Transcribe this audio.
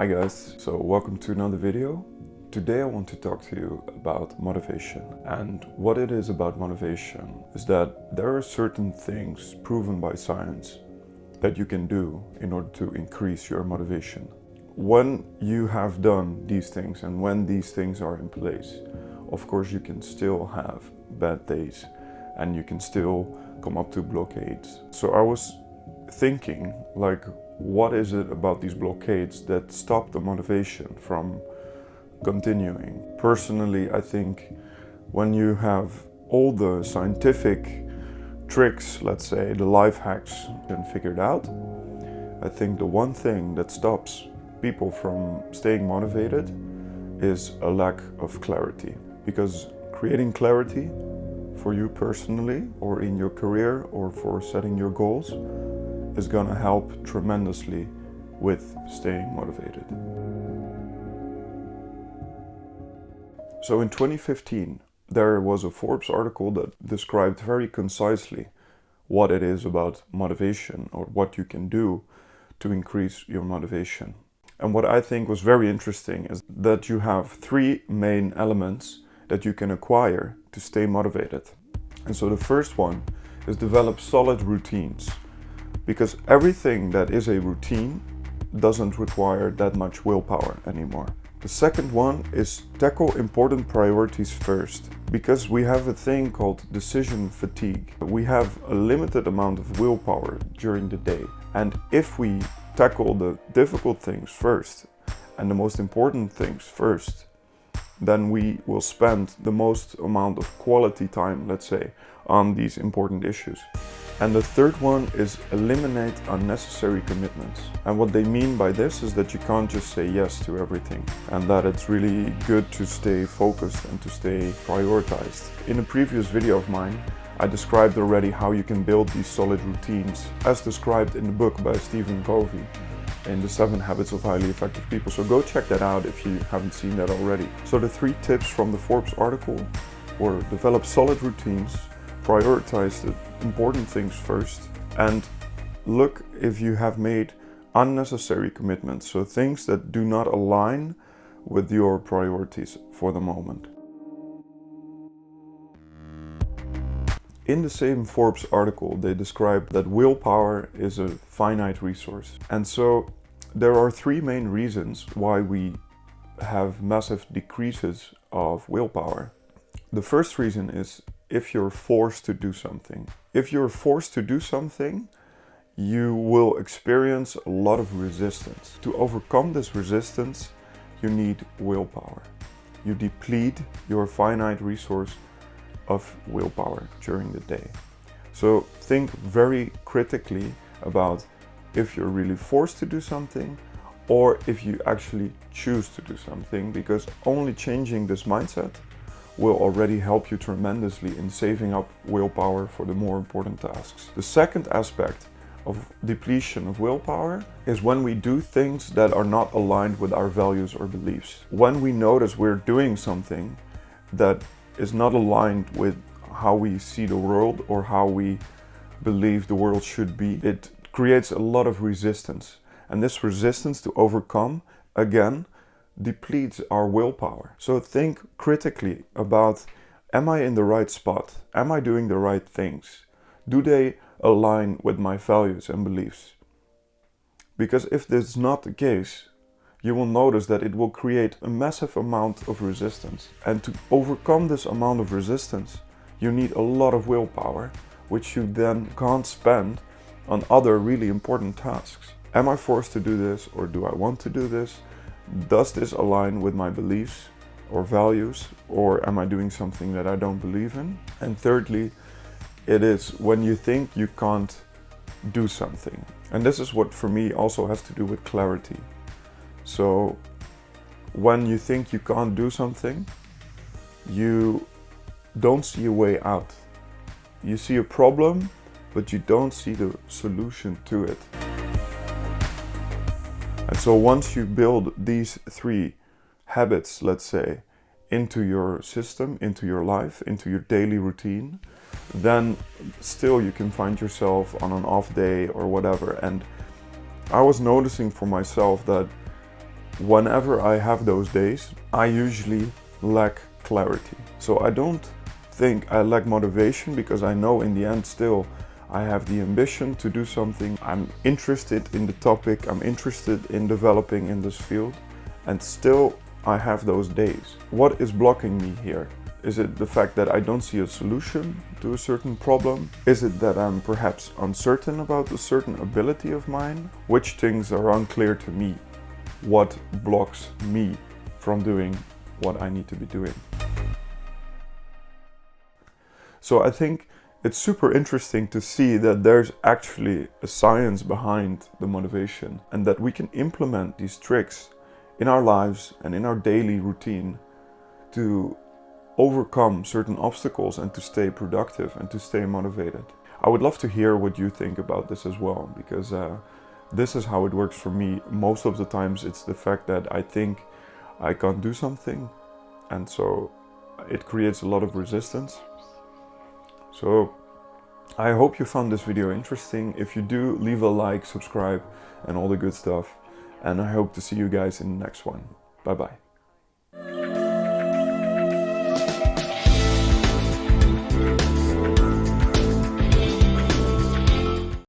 Hi guys, so welcome to another video. Today I want to talk to you about motivation. And what it is about motivation is that there are certain things proven by science that you can do in order to increase your motivation. When you have done these things and when these things are in place, of course you can still have bad days and you can still come up to blockades. So I was thinking, like, what is it about these blockades that stop the motivation from continuing? Personally, I think when you have all the scientific tricks, let's say the life hacks, and figured out, I think the one thing that stops people from staying motivated is a lack of clarity. Because creating clarity for you personally or in your career or for setting your goals is gonna help tremendously with staying motivated. So in 2015, there was a Forbes article that described very concisely what it is about motivation or what you can do to increase your motivation. And what I think was very interesting is that you have three main elements that you can acquire to stay motivated. And so the first one is develop solid routines. Because everything that is a routine doesn't require that much willpower anymore. The second one is tackle important priorities first. Because we have a thing called decision fatigue. We have a limited amount of willpower during the day. And if we tackle the difficult things first and the most important things first, then we will spend the most amount of quality time, let's say, on these important issues. And the third one is eliminate unnecessary commitments. And what they mean by this is that you can't just say yes to everything, and that it's really good to stay focused and to stay prioritized. In a previous video of mine, I described already how you can build these solid routines, as described in the book by Stephen Covey, in the 7 Habits of Highly Effective People. So go check that out if you haven't seen that already. So the 3 tips from the Forbes article were: develop solid routines, prioritize the important things first, and look if you have made unnecessary commitments, so things that do not align with your priorities for the moment. In the same Forbes article, they described that willpower is a finite resource. And so there are 3 main reasons why we have massive decreases of willpower. The first reason is if you're forced to do something. If you're forced to do something, you will experience a lot of resistance. To overcome this resistance, you need willpower. You deplete your finite resource of willpower during the day. So think very critically about if you're really forced to do something or if you actually choose to do something, because only changing this mindset will already help you tremendously in saving up willpower for the more important tasks. The second aspect of depletion of willpower is when we do things that are not aligned with our values or beliefs. When we notice we're doing something that is not aligned with how we see the world or how we believe the world should be, it creates a lot of resistance. And this resistance to overcome, again, depletes our willpower. So think critically about, am I in the right spot? Am I doing the right things? Do they align with my values and beliefs? Because if this is not the case, you will notice that it will create a massive amount of resistance. And to overcome this amount of resistance, you need a lot of willpower, which you then can't spend on other really important tasks. Am I forced to do this, or do I want to do this? Does this align with my beliefs or values, or am I doing something that I don't believe in? And thirdly, it is when you think you can't do something. And this is what for me also has to do with clarity. So when you think you can't do something, you don't see a way out. You see a problem, but you don't see the solution to it. And so once you build these 3 habits, let's say, into your system, into your life, into your daily routine, then still you can find yourself on an off day or whatever. And I was noticing for myself that whenever I have those days, I usually lack clarity. So I don't think I lack motivation, because I know in the end still I have the ambition to do something. I'm interested in the topic, I'm interested in developing in this field, and still I have those days. What is blocking me here? Is it the fact that I don't see a solution to a certain problem? Is it that I'm perhaps uncertain about a certain ability of mine? Which things are unclear to me? What blocks me from doing what I need to be doing? So I think it's super interesting to see that there's actually a science behind the motivation, and that we can implement these tricks in our lives and in our daily routine to overcome certain obstacles and to stay productive and to stay motivated. I would love to hear what you think about this as well, because this is how it works for me. Most of the times it's the fact that I think I can't do something, and so it creates a lot of resistance. So I hope you found this video interesting. If you do, leave a like, subscribe, and all the good stuff. And I hope to see you guys in the next one. Bye bye.